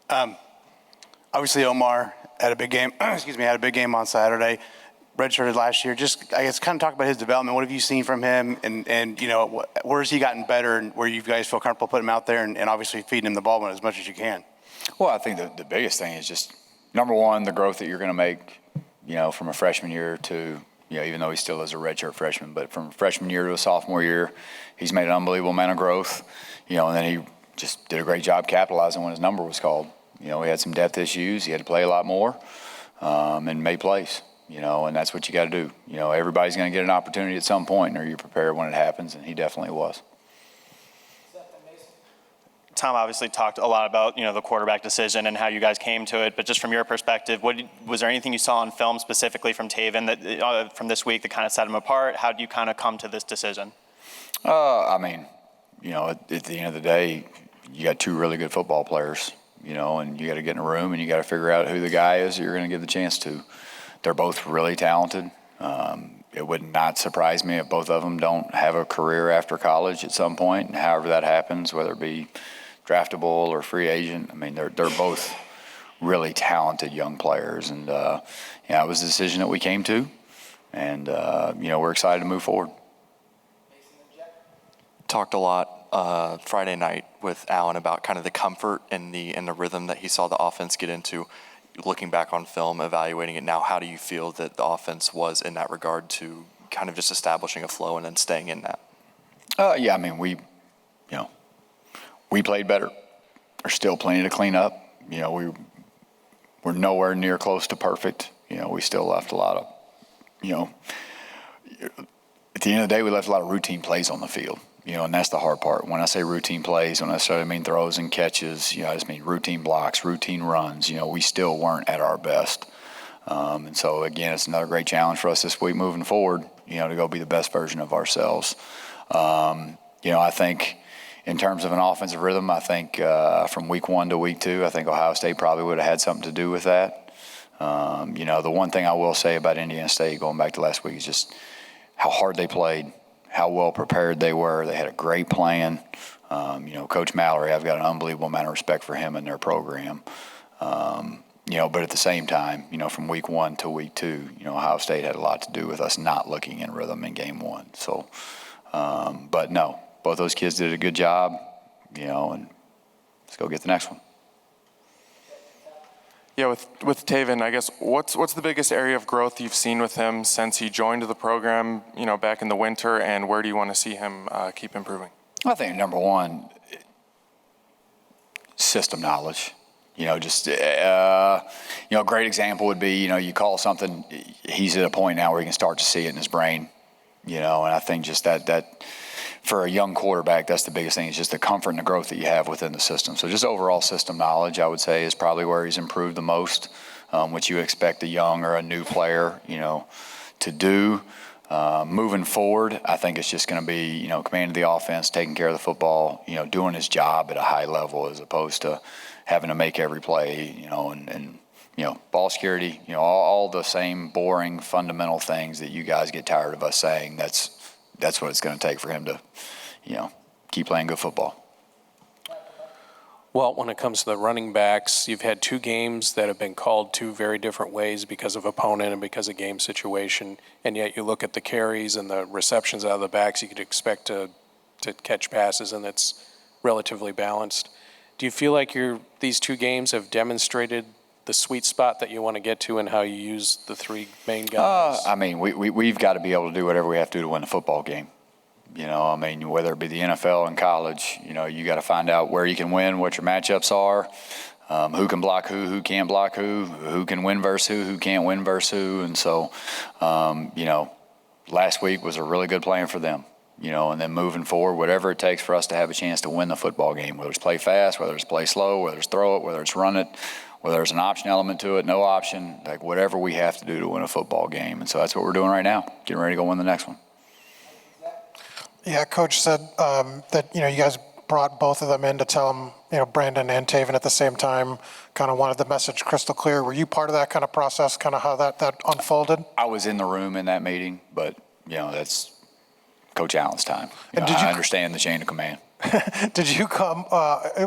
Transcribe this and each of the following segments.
Obviously, Omar had a big game. Had a big game on Saturday. Redshirted last year. Just, I guess, kind of talk about his development. What have you seen from him? And where has he gotten better, and where you guys feel comfortable putting him out there and obviously feeding him the ball as much as you can? Well, I think the biggest thing is just, number one, the growth that you're going to make, from a freshman year to, even though he still is a redshirt freshman, but from freshman year to a sophomore year, he's made an unbelievable amount of growth, and then he just did a great job capitalizing when his number was called. He had some depth issues. He had to play a lot more and made plays, and that's what you got to do. Everybody's going to get an opportunity at some point, and are you prepared when it happens? And he definitely was. Tom obviously talked a lot about, the quarterback decision and how you guys came to it, but just from your perspective, was there anything you saw on film specifically from Taven that from this week that kind of set him apart? How did you kind of come to this decision? At the end of the day, you got two really good football players, and you got to get in a room and you got to figure out who the guy is that you're going to give the chance to. They're both really talented. It would not surprise me if both of them don't have a career after college at some point, and however that happens, whether it be draftable or free agent. They're both really talented young players, and it was a decision that we came to, and we're excited to move forward. Talked a lot Friday night with Allen about kind of the comfort and the rhythm that he saw the offense get into. Looking back on film, evaluating it now, how do you feel that the offense was in that regard to kind of just establishing a flow and then staying in that? We played better. There's still plenty to clean up. We're nowhere near close to perfect. We still left a lot of, at the end of the day, we left a lot of routine plays on the field. And that's the hard part. When I say routine plays, I don't necessarily mean throws and catches. I just mean routine blocks, routine runs. We still weren't at our best. And so, again, it's another great challenge for us this week moving forward, to go be the best version of ourselves. I think in terms of an offensive rhythm, I think from week 1 to week 2, I think Ohio State probably would have had something to do with that. The one thing I will say about Indiana State, going back to last week, is just how hard they played, how well prepared they were. They had a great plan. Coach Mallory, I've got an unbelievable amount of respect for him and their program. But at the same time, from week 1 to week 2, Ohio State had a lot to do with us not looking in rhythm in game 1. So, but no, both those kids did a good job, and let's go get the next one. Yeah, with Taven, I guess, what's the biggest area of growth you've seen with him since he joined the program, back in the winter, and where do you want to see him keep improving? I think number one, system knowledge. A great example would be, you call something, he's at a point now where he can start to see it in his brain, and I think just that for a young quarterback, that's the biggest thing, is just the comfort and the growth that you have within the system. So just overall system knowledge, I would say, is probably where he's improved the most, which you expect a young or a new player, to do. Moving forward, I think it's just going to be, commanding the offense, taking care of the football, doing his job at a high level as opposed to having to make every play, and ball security, all the same boring fundamental things that you guys get tired of us saying. That's what it's going to take for him to, keep playing good football. Well, when it comes to the running backs, you've had 2 games that have been called 2 very different ways because of opponent and because of game situation, and yet you look at the carries and the receptions out of the backs, you could expect to catch passes, and it's relatively balanced. Do you feel like these 2 games have demonstrated the sweet spot that you want to get to and how you use the 3 main guys? We've got to be able to do whatever we have to do to win a football game. Whether it be the NFL and college, you got to find out where you can win, what your matchups are, who can block who can't block who can win versus who can't win versus who. And so, last week was a really good plan for them. And then moving forward, whatever it takes for us to have a chance to win the football game, whether it's play fast, whether it's play slow, whether it's throw it, whether it's run it, whether there's an option element to it, no option, like whatever we have to do to win a football game. And so that's what we're doing right now, getting ready to go win the next one. Yeah, Coach said that, you guys brought both of them in to tell them, Brandon and Taven at the same time, kind of wanted the message crystal clear. Were you part of that kind of process, kind of how that unfolded? I was in the room in that meeting, but, that's Coach Allen's time. I understand the chain of command. Did you come,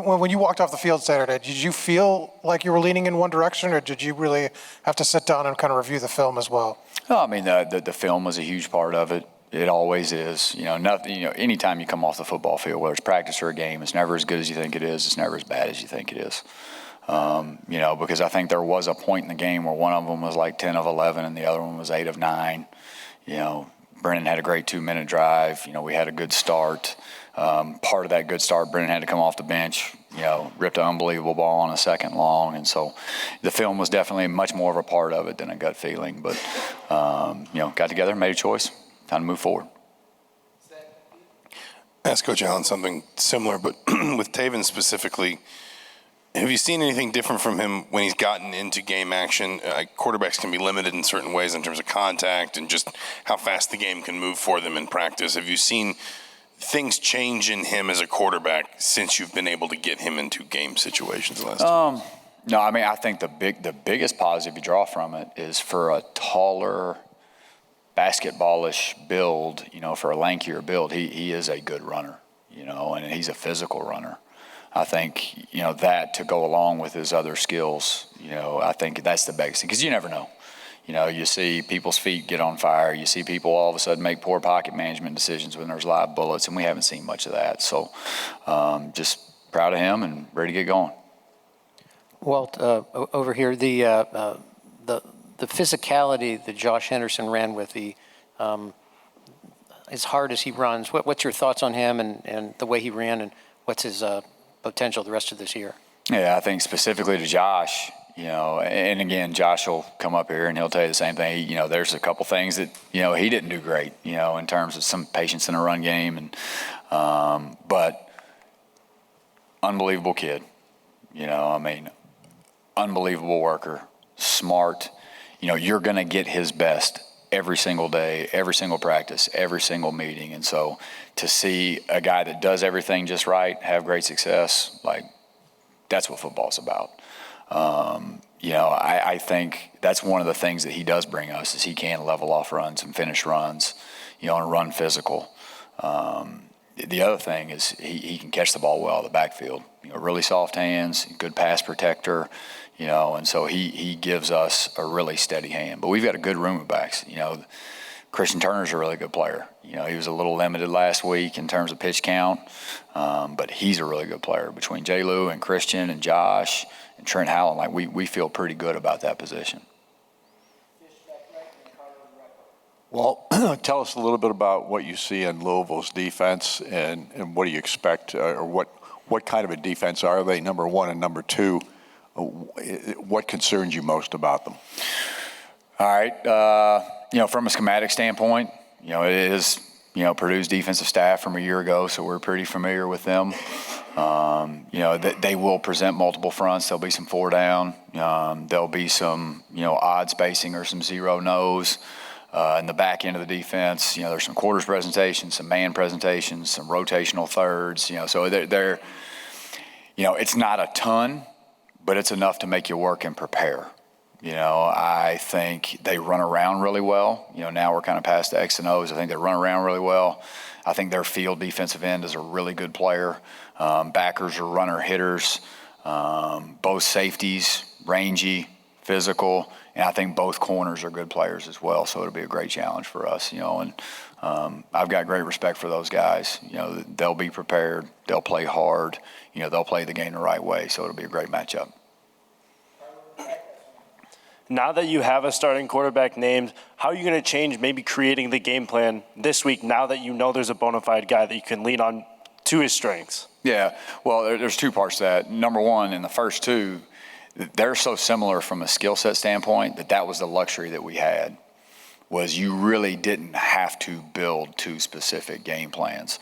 when you walked off the field Saturday, did you feel like you were leaning in one direction, or did you really have to sit down and kind of review the film as well? No, I mean, the film was a huge part of it. It always is. Nothing. Anytime you come off the football field, whether it's practice or a game, it's never as good as you think it is. It's never as bad as you think it is. Because I think there was a point in the game where one of them was like 10 of 11 and the other one was 8 of 9. Brennan had a great 2-minute drive. We had a good start. Part of that good start, Brennan had to come off the bench, ripped an unbelievable ball on a second long. And so the film was definitely much more of a part of it than a gut feeling. But, got together, made a choice, time to move forward. Ask Coach Allen something similar, but with Taven specifically, have you seen anything different from him when he's gotten into game action? Quarterbacks can be limited in certain ways in terms of contact and just how fast the game can move for them in practice. Have you seen things change in him as a quarterback since you've been able to get him into game situations the last 2 years? No, I mean, I think the biggest positive you draw from it is for a taller, basketballish build, for a lankier build, he is a good runner, and he's a physical runner. I think, that to go along with his other skills, I think that's the biggest thing, because you never know. You see people's feet get on fire. You see people all of a sudden make poor pocket management decisions when there's live bullets, and we haven't seen much of that. So just proud of him and ready to get going. Walt, over here, the physicality that Josh Henderson ran with, as hard as he runs, what's your thoughts on him and the way he ran, and what's his potential the rest of this year? Yeah, I think specifically to Josh, and again, Josh will come up here and he'll tell you the same thing. There's a couple things that, he didn't do great, in terms of some patience in a run game. But unbelievable kid, unbelievable worker, smart. You're going to get his best every single day, every single practice, every single meeting. And so to see a guy that does everything just right, have great success, that's what football's about. I think that's one of the things that he does bring us is he can level off runs and finish runs, and run physical. The other thing is he can catch the ball well out of the backfield. Really soft hands, good pass protector, and so he gives us a really steady hand. But we've got a good room of backs. Christian Turner's a really good player. He was a little limited last week in terms of pitch count, but he's a really good player. Between J. Lou and Christian and Josh and Trent Howland, we feel pretty good about that position. Well, tell us a little bit about what you see in Louisville's defense and what do you expect, or what kind of a defense are they, number one, and number two, what concerns you most about them? All right. From a schematic standpoint, it is, Purdue's defensive staff from a year ago, so we're pretty familiar with them. They will present multiple fronts. There'll be some 4 down. There'll be some, odd spacing or some zero nose. In the back end of the defense, there's some quarters presentations, some man presentations, some rotational thirds, so they're it's not a ton, but it's enough to make you work and prepare. I think they run around really well. Now we're kind of past the X and O's. I think they run around really well. I think their field defensive end is a really good player. Backers are runner hitters. Both safeties, rangy, physical, and I think both corners are good players as well. So it'll be a great challenge for us, and I've got great respect for those guys. They'll be prepared. They'll play hard. They'll play the game the right way. So it'll be a great matchup. Now that you have a starting quarterback named, how are you going to change maybe creating the game plan this week now that there's a bona fide guy that you can lean on to his strengths? Yeah, well, there's 2 parts to that. Number one, in the first 2, they're so similar from a skill set standpoint that was the luxury that we had, was you really didn't have to build 2 specific game plans.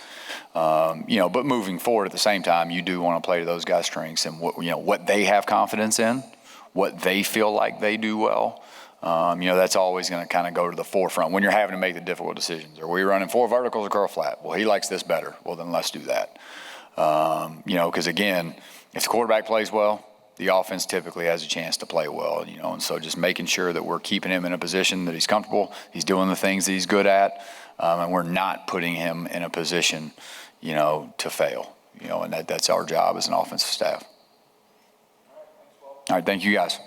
But moving forward at the same time, you do want to play to those guys' strengths and what they have confidence in, what they feel like they do well. That's always going to kind of go to the forefront when you're having to make the difficult decisions. Are we running 4 verticals or curl flat? Well, he likes this better. Well, then let's do that. Because again, if the quarterback plays well, the offense typically has a chance to play well, and so just making sure that we're keeping him in a position that he's comfortable, he's doing the things that he's good at, and we're not putting him in a position, to fail. and that's our job as an offensive staff. All right, thank you guys.